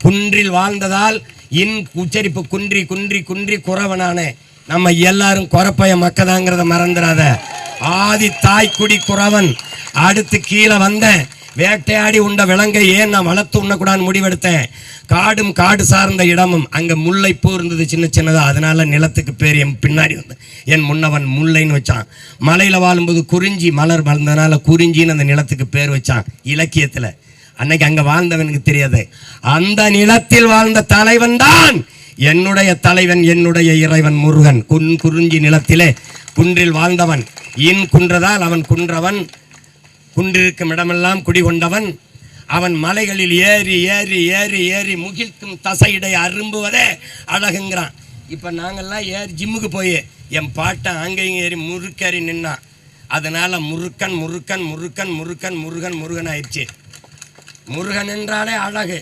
குன்றில் வாழ்ந்ததால் இன் உச்சரிப்பு குன்றி குன்றி குன்றி குறவனானே. நம்ம எல்லாரும் குறப்பைய மக்கதாங்கிறத மறந்துடாத. ஆதி தாய்க்குடி குறவன். அடுத்து கீழே வந்தேன். வேட்டையாடி உண்ட விலங்கை ஏன் நான் வளர்த்து உண்ணக்கூடாதுன்னு முடிவெடுத்தேன். காடும் காடு சார்ந்த இடமும் அங்கே முல்லைப்பூ இருந்தது சின்ன சின்னதாக. அதனால நிலத்துக்கு பேர் என் பின்னாடி வந்து என் முன்னவன் முல்லைன்னு வச்சான். மலையில் வாழும்போது குறிஞ்சி மலர் வளர்ந்ததுனால குறிஞ்சின்னு அந்த நிலத்துக்கு பேர் வச்சான் இலக்கியத்தில். அன்னைக்கு அங்கே வாழ்ந்தவனுக்கு தெரியாது. அந்த நிலத்தில் வாழ்ந்த தலைவன் தான் என்னுடைய தலைவன், என்னுடைய இறைவன் முருகன். குறிஞ்சி நிலத்திலே குன்றில் வாழ்ந்தவன். இன் குன்றதால் அவன் குன்றவன். குன்றிருக்கும் இடமெல்லாம் குடிகொண்டவன். அவன் மலைகளில் ஏறி ஏறி ஏறி ஏறி முகிழ்க்கும் தசையிடை அரும்புவதே அழகுங்கிறான். இப்போ நாங்கள்லாம் ஏறி ஜிம்முக்கு போய் என் பாட்டை அங்கேயும் ஏறி முறுக்கேறி நின்னான். அதனால் முருக்கன் முருக்கன் முருக்கன் முருக்கன் முருகன் முருகன் ஆயிடுச்சு. முருகன் என்றாலே அழகு.